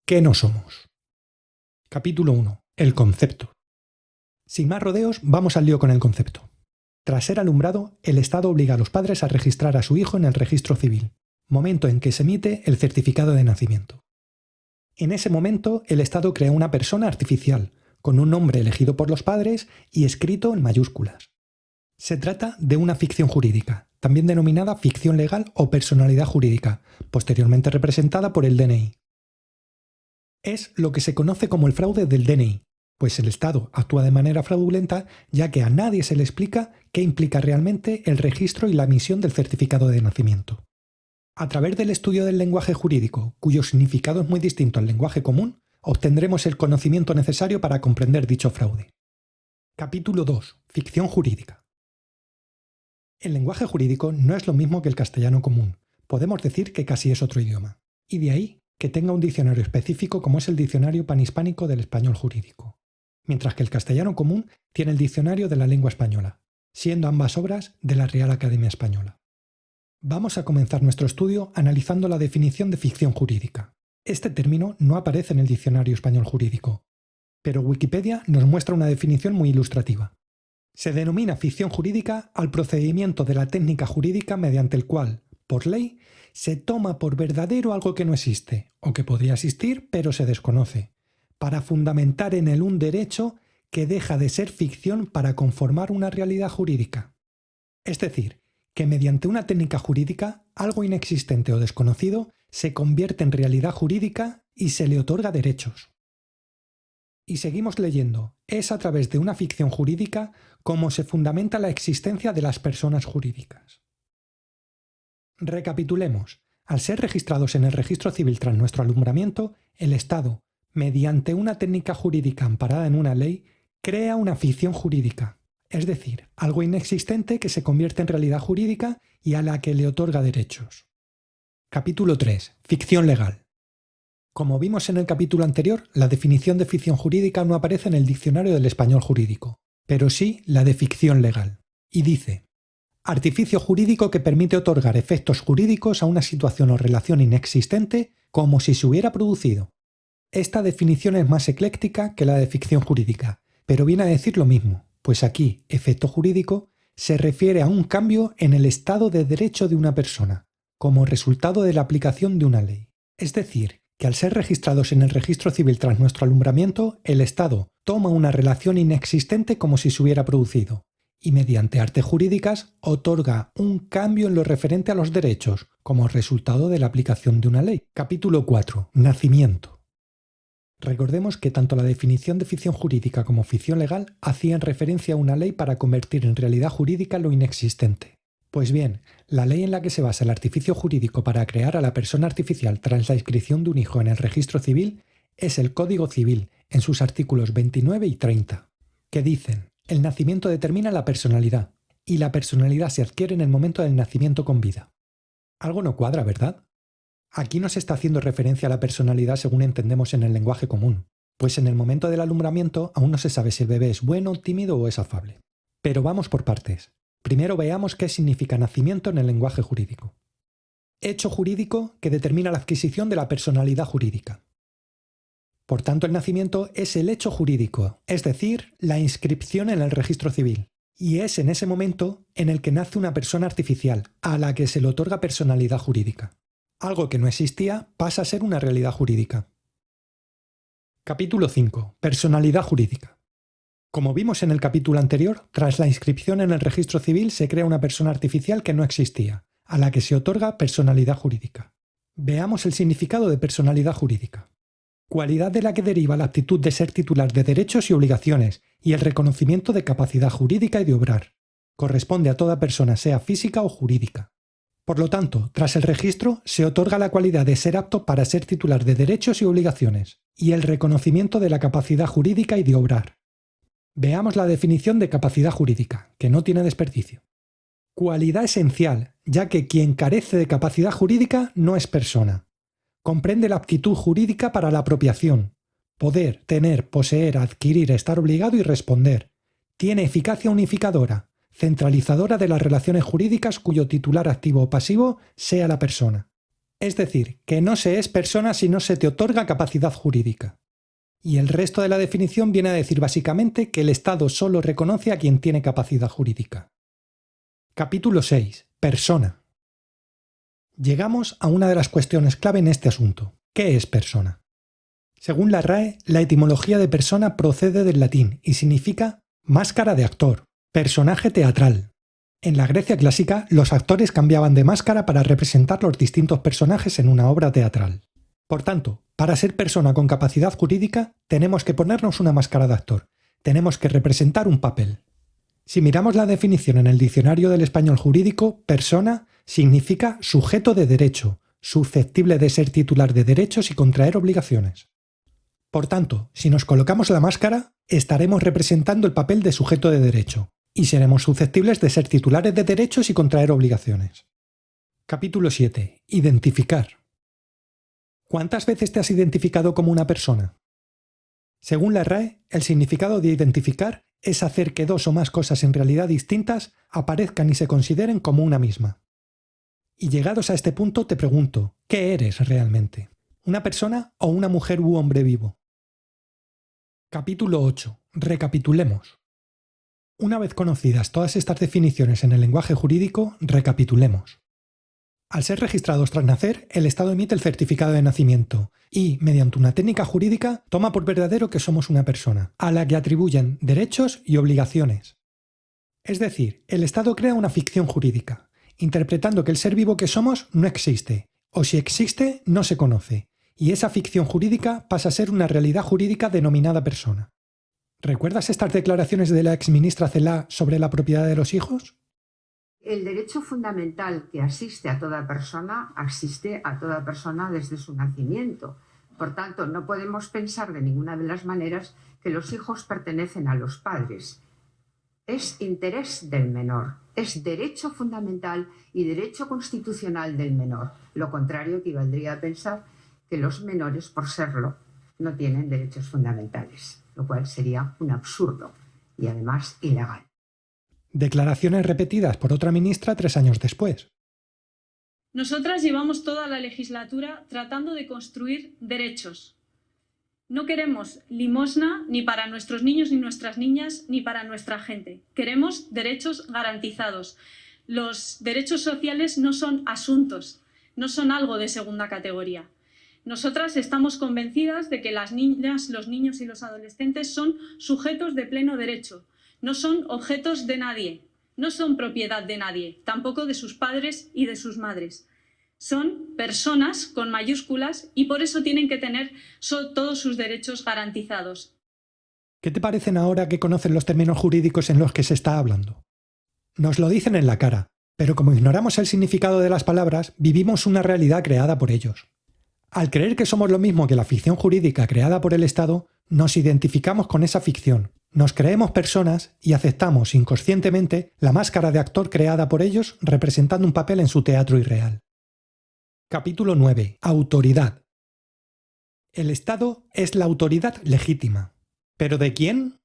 ¿Qué no somos? Capítulo 1. El concepto. Sin más rodeos, vamos al lío con el concepto. Tras ser alumbrado, el Estado obliga a los padres a registrar a su hijo en el registro civil, momento en que se emite el certificado de nacimiento. En ese momento, el Estado crea una persona artificial, con un nombre elegido por los padres y escrito en mayúsculas. Se trata de una ficción jurídica, también denominada ficción legal o personalidad jurídica, posteriormente representada por el DNI. Es lo que se conoce como el fraude del DNI, pues el Estado actúa de manera fraudulenta ya que a nadie se le explica qué implica realmente el registro y la emisión del certificado de nacimiento. A través del estudio del lenguaje jurídico, cuyo significado es muy distinto al lenguaje común, obtendremos el conocimiento necesario para comprender dicho fraude. Capítulo 2. Ficción jurídica. El lenguaje jurídico no es lo mismo que el castellano común, podemos decir que casi es otro idioma, y de ahí que tenga un diccionario específico como es el Diccionario Panhispánico del Español Jurídico, mientras que el castellano común tiene el Diccionario de la Lengua Española, siendo ambas obras de la Real Academia Española. Vamos a comenzar nuestro estudio analizando la definición de ficción jurídica. Este término no aparece en el Diccionario Español Jurídico, pero Wikipedia nos muestra una definición muy ilustrativa. Se denomina ficción jurídica al procedimiento de la técnica jurídica mediante el cual, por ley, se toma por verdadero algo que no existe, o que podría existir pero se desconoce, para fundamentar en él un derecho que deja de ser ficción para conformar una realidad jurídica. Es decir, que mediante una técnica jurídica, algo inexistente o desconocido se convierte en realidad jurídica y se le otorga derechos. Y seguimos leyendo, es a través de una ficción jurídica como se fundamenta la existencia de las personas jurídicas. Recapitulemos. Al ser registrados en el registro civil tras nuestro alumbramiento, el Estado, mediante una técnica jurídica amparada en una ley, crea una ficción jurídica, es decir, algo inexistente que se convierte en realidad jurídica y a la que le otorga derechos. Capítulo 3. Ficción legal. Como vimos en el capítulo anterior, la definición de ficción jurídica no aparece en el Diccionario del Español Jurídico, pero sí la de ficción legal, y dice: artificio jurídico que permite otorgar efectos jurídicos a una situación o relación inexistente como si se hubiera producido. Esta definición es más ecléctica que la de ficción jurídica, pero viene a decir lo mismo, pues aquí, efecto jurídico, se refiere a un cambio en el estado de derecho de una persona, como resultado de la aplicación de una ley. Es decir, que al ser registrados en el registro civil tras nuestro alumbramiento, el Estado toma una relación inexistente como si se hubiera producido, y mediante artes jurídicas otorga un cambio en lo referente a los derechos, como resultado de la aplicación de una ley. Capítulo 4. Nacimiento. Recordemos que tanto la definición de ficción jurídica como ficción legal hacían referencia a una ley para convertir en realidad jurídica lo inexistente. Pues bien, la ley en la que se basa el artificio jurídico para crear a la persona artificial tras la inscripción de un hijo en el registro civil es el Código Civil, en sus artículos 29 y 30, que dicen: el nacimiento determina la personalidad, y la personalidad se adquiere en el momento del nacimiento con vida. Algo no cuadra, ¿verdad? Aquí no se está haciendo referencia a la personalidad según entendemos en el lenguaje común, pues en el momento del alumbramiento aún no se sabe si el bebé es bueno, tímido o es afable. Pero vamos por partes. Primero veamos qué significa nacimiento en el lenguaje jurídico. Hecho jurídico que determina la adquisición de la personalidad jurídica. Por tanto, el nacimiento es el hecho jurídico, es decir, la inscripción en el registro civil, y es en ese momento en el que nace una persona artificial, a la que se le otorga personalidad jurídica. Algo que no existía pasa a ser una realidad jurídica. Capítulo 5. Personalidad jurídica. Como vimos en el capítulo anterior, tras la inscripción en el registro civil se crea una persona artificial que no existía, a la que se otorga personalidad jurídica. Veamos el significado de personalidad jurídica. Cualidad de la que deriva la aptitud de ser titular de derechos y obligaciones y el reconocimiento de capacidad jurídica y de obrar. Corresponde a toda persona, sea física o jurídica. Por lo tanto, tras el registro se otorga la cualidad de ser apto para ser titular de derechos y obligaciones y el reconocimiento de la capacidad jurídica y de obrar. Veamos la definición de capacidad jurídica, que no tiene desperdicio. Cualidad esencial, ya que quien carece de capacidad jurídica no es persona. Comprende la aptitud jurídica para la apropiación, poder, tener, poseer, adquirir, estar obligado y responder. Tiene eficacia unificadora, centralizadora de las relaciones jurídicas cuyo titular activo o pasivo sea la persona. Es decir, que no se es persona si no se te otorga capacidad jurídica. Y el resto de la definición viene a decir básicamente que el Estado solo reconoce a quien tiene capacidad jurídica. Capítulo 6. Persona. Llegamos a una de las cuestiones clave en este asunto. ¿Qué es persona? Según la RAE, la etimología de persona procede del latín y significa máscara de actor, personaje teatral. En la Grecia clásica, los actores cambiaban de máscara para representar los distintos personajes en una obra teatral. Por tanto, para ser persona con capacidad jurídica, tenemos que ponernos una máscara de actor. Tenemos que representar un papel. Si miramos la definición en el Diccionario del Español Jurídico, persona significa sujeto de derecho, susceptible de ser titular de derechos y contraer obligaciones. Por tanto, si nos colocamos la máscara, estaremos representando el papel de sujeto de derecho, y seremos susceptibles de ser titulares de derechos y contraer obligaciones. Capítulo 7. Identificar. ¿Cuántas veces te has identificado como una persona? Según la RAE, el significado de identificar es hacer que dos o más cosas en realidad distintas aparezcan y se consideren como una misma. Y llegados a este punto te pregunto, ¿qué eres realmente? ¿Una persona o una mujer u hombre vivo? Capítulo 8. Recapitulemos. Una vez conocidas todas estas definiciones en el lenguaje jurídico, recapitulemos. Al ser registrados tras nacer, el Estado emite el certificado de nacimiento y, mediante una técnica jurídica, toma por verdadero que somos una persona, a la que atribuyen derechos y obligaciones. Es decir, el Estado crea una ficción jurídica, interpretando que el ser vivo que somos no existe, o si existe, no se conoce, y esa ficción jurídica pasa a ser una realidad jurídica denominada persona. ¿Recuerdas estas declaraciones de la exministra Celaá sobre la propiedad de los hijos? El derecho fundamental que asiste a toda persona desde su nacimiento. Por tanto, no podemos pensar de ninguna de las maneras que los hijos pertenecen a los padres. Es interés del menor, es derecho fundamental y derecho constitucional del menor. Lo contrario equivaldría a pensar que los menores, por serlo, no tienen derechos fundamentales, lo cual sería un absurdo y además ilegal. Declaraciones repetidas por otra ministra 3 años después. Nosotras llevamos toda la legislatura tratando de construir derechos. No queremos limosna ni para nuestros niños ni nuestras niñas ni para nuestra gente. Queremos derechos garantizados. Los derechos sociales no son asuntos, no son algo de segunda categoría. Nosotras estamos convencidas de que las niñas, los niños y los adolescentes son sujetos de pleno derecho. No son objetos de nadie, no son propiedad de nadie, tampoco de sus padres y de sus madres. Son personas con mayúsculas y por eso tienen que tener todos sus derechos garantizados. ¿Qué te parecen ahora que conocen los términos jurídicos en los que se está hablando? Nos lo dicen en la cara, pero como ignoramos el significado de las palabras, vivimos una realidad creada por ellos. Al creer que somos lo mismo que la ficción jurídica creada por el Estado, nos identificamos con esa ficción. Nos creemos personas y aceptamos inconscientemente la máscara de actor creada por ellos representando un papel en su teatro irreal. Capítulo 9. Autoridad. El Estado es la autoridad legítima. ¿Pero de quién?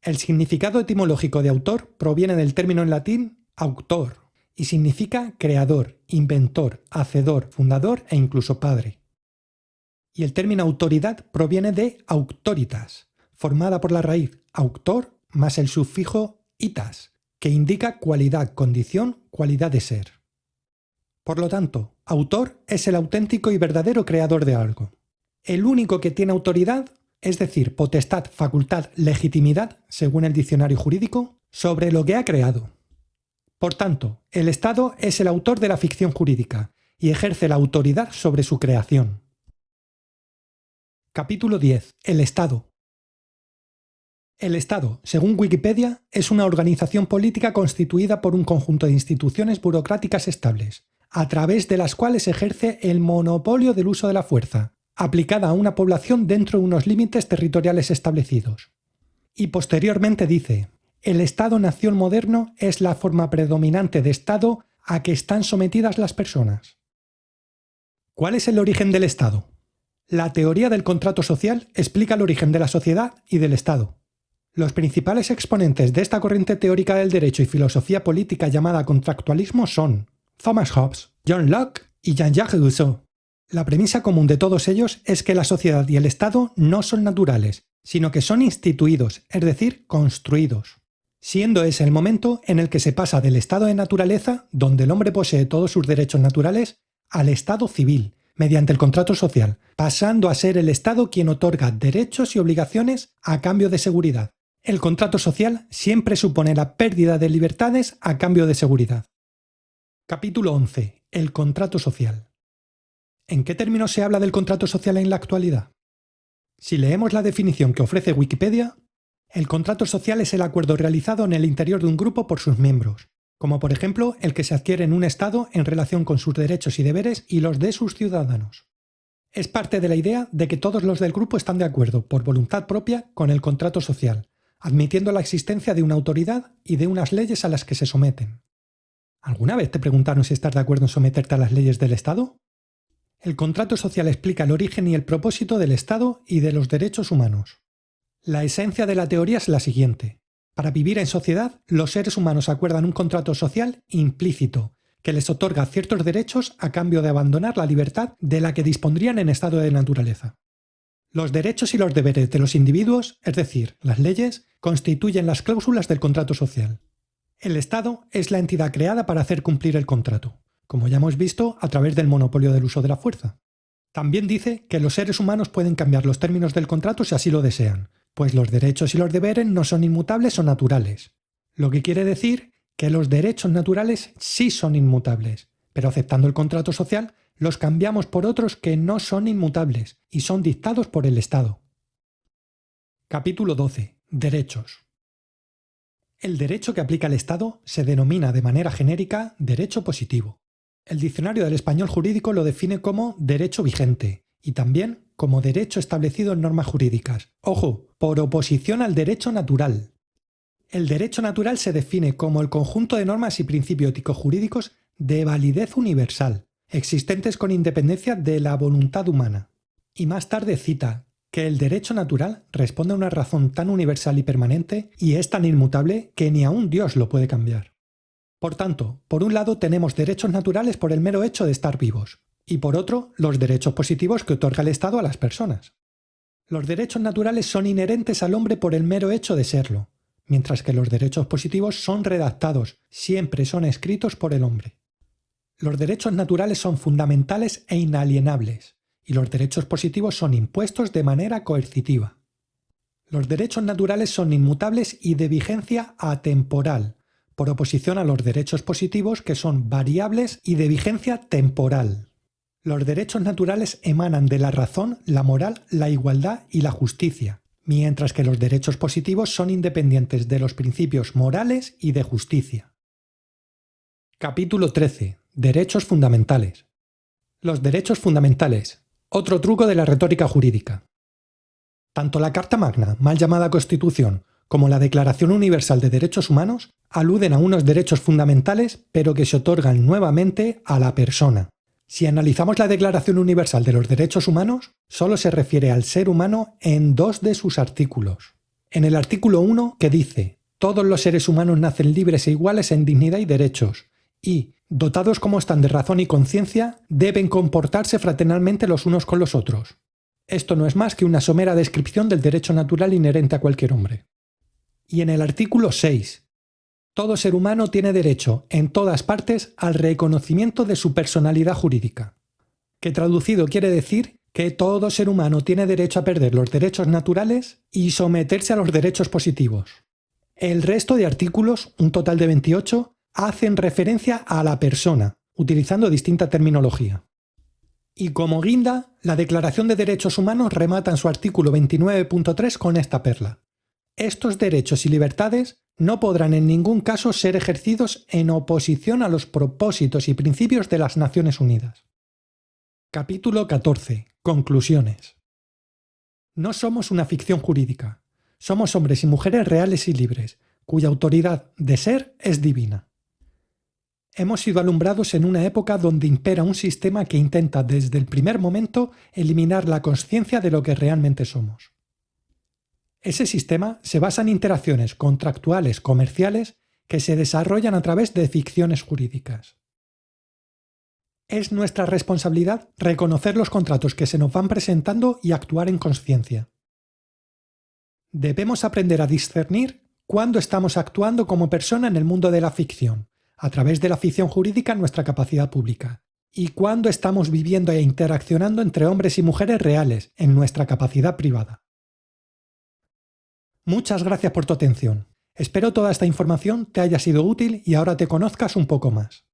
El significado etimológico de autor proviene del término en latín auctor y significa creador, inventor, hacedor, fundador e incluso padre. Y el término autoridad proviene de auctoritas, formada por la raíz auctor más el sufijo itas, que indica cualidad, condición, cualidad de ser. Por lo tanto, autor es el auténtico y verdadero creador de algo. El único que tiene autoridad, es decir, potestad, facultad, legitimidad, según el diccionario jurídico, sobre lo que ha creado. Por tanto, el Estado es el autor de la ficción jurídica y ejerce la autoridad sobre su creación. Capítulo 10. El Estado. El Estado, según Wikipedia, es una organización política constituida por un conjunto de instituciones burocráticas estables, a través de las cuales ejerce el monopolio del uso de la fuerza, aplicada a una población dentro de unos límites territoriales establecidos. Y posteriormente dice, el Estado-nación moderno es la forma predominante de Estado a que están sometidas las personas. ¿Cuál es el origen del Estado? La teoría del contrato social explica el origen de la sociedad y del Estado. Los principales exponentes de esta corriente teórica del derecho y filosofía política llamada contractualismo son Thomas Hobbes, John Locke y Jean-Jacques Rousseau. La premisa común de todos ellos es que la sociedad y el Estado no son naturales, sino que son instituidos, es decir, construidos. Siendo ese el momento en el que se pasa del estado de naturaleza, donde el hombre posee todos sus derechos naturales, al estado civil, mediante el contrato social, pasando a ser el Estado quien otorga derechos y obligaciones a cambio de seguridad. El contrato social siempre supone la pérdida de libertades a cambio de seguridad. Capítulo 11. El contrato social. ¿En qué términos se habla del contrato social en la actualidad? Si leemos la definición que ofrece Wikipedia, el contrato social es el acuerdo realizado en el interior de un grupo por sus miembros, como por ejemplo el que se adquiere en un Estado en relación con sus derechos y deberes y los de sus ciudadanos. Es parte de la idea de que todos los del grupo están de acuerdo, por voluntad propia, con el contrato social, admitiendo la existencia de una autoridad y de unas leyes a las que se someten. ¿Alguna vez te preguntaron si estás de acuerdo en someterte a las leyes del Estado? El contrato social explica el origen y el propósito del Estado y de los derechos humanos. La esencia de la teoría es la siguiente. Para vivir en sociedad, los seres humanos acuerdan un contrato social implícito, que les otorga ciertos derechos a cambio de abandonar la libertad de la que dispondrían en estado de naturaleza. Los derechos y los deberes de los individuos, es decir, las leyes, constituyen las cláusulas del contrato social. El Estado es la entidad creada para hacer cumplir el contrato, como ya hemos visto a través del monopolio del uso de la fuerza. También dice que los seres humanos pueden cambiar los términos del contrato si así lo desean, pues los derechos y los deberes no son inmutables o naturales. Lo que quiere decir que los derechos naturales sí son inmutables, pero aceptando el contrato social, los cambiamos por otros que no son inmutables y son dictados por el Estado. Capítulo 12. Derechos. El derecho que aplica el Estado se denomina de manera genérica derecho positivo. El diccionario del español jurídico lo define como derecho vigente y también como derecho establecido en normas jurídicas. Ojo, por oposición al derecho natural. El derecho natural se define como el conjunto de normas y principios ético-jurídicos de validez universal, existentes con independencia de la voluntad humana. Y más tarde cita que el derecho natural responde a una razón tan universal y permanente y es tan inmutable que ni aun Dios lo puede cambiar. Por tanto, por un lado tenemos derechos naturales por el mero hecho de estar vivos, y por otro, los derechos positivos que otorga el Estado a las personas. Los derechos naturales son inherentes al hombre por el mero hecho de serlo, mientras que los derechos positivos son redactados, siempre son escritos por el hombre. Los derechos naturales son fundamentales e inalienables, y los derechos positivos son impuestos de manera coercitiva. Los derechos naturales son inmutables y de vigencia atemporal, por oposición a los derechos positivos que son variables y de vigencia temporal. Los derechos naturales emanan de la razón, la moral, la igualdad y la justicia, mientras que los derechos positivos son independientes de los principios morales y de justicia. Capítulo 13. Derechos fundamentales. Los derechos fundamentales. Otro truco de la retórica jurídica. Tanto la Carta Magna, mal llamada Constitución, como la Declaración Universal de Derechos Humanos aluden a unos derechos fundamentales, pero que se otorgan nuevamente a la persona. Si analizamos la Declaración Universal de los Derechos Humanos, solo se refiere al ser humano en 2 de sus artículos. En el artículo 1, que dice: todos los seres humanos nacen libres e iguales en dignidad y derechos, y, dotados como están de razón y conciencia, deben comportarse fraternalmente los unos con los otros. Esto no es más que una somera descripción del derecho natural inherente a cualquier hombre. Y en el artículo 6, todo ser humano tiene derecho, en todas partes, al reconocimiento de su personalidad jurídica, que traducido quiere decir que todo ser humano tiene derecho a perder los derechos naturales y someterse a los derechos positivos. El resto de artículos, un total de 28, hacen referencia a la persona, utilizando distinta terminología. Y como guinda, la Declaración de Derechos Humanos remata en su artículo 29.3 con esta perla: estos derechos y libertades no podrán en ningún caso ser ejercidos en oposición a los propósitos y principios de las Naciones Unidas. Capítulo 14. Conclusiones. No somos una ficción jurídica. Somos hombres y mujeres reales y libres, cuya autoridad de ser es divina. Hemos sido alumbrados en una época donde impera un sistema que intenta desde el primer momento eliminar la consciencia de lo que realmente somos. Ese sistema se basa en interacciones contractuales comerciales que se desarrollan a través de ficciones jurídicas. Es nuestra responsabilidad reconocer los contratos que se nos van presentando y actuar en conciencia. Debemos aprender a discernir cuándo estamos actuando como persona en el mundo de la ficción, a través de la ficción jurídica en nuestra capacidad pública, y cuándo estamos viviendo e interaccionando entre hombres y mujeres reales en nuestra capacidad privada. Muchas gracias por tu atención. Espero toda esta información te haya sido útil y ahora te conozcas un poco más.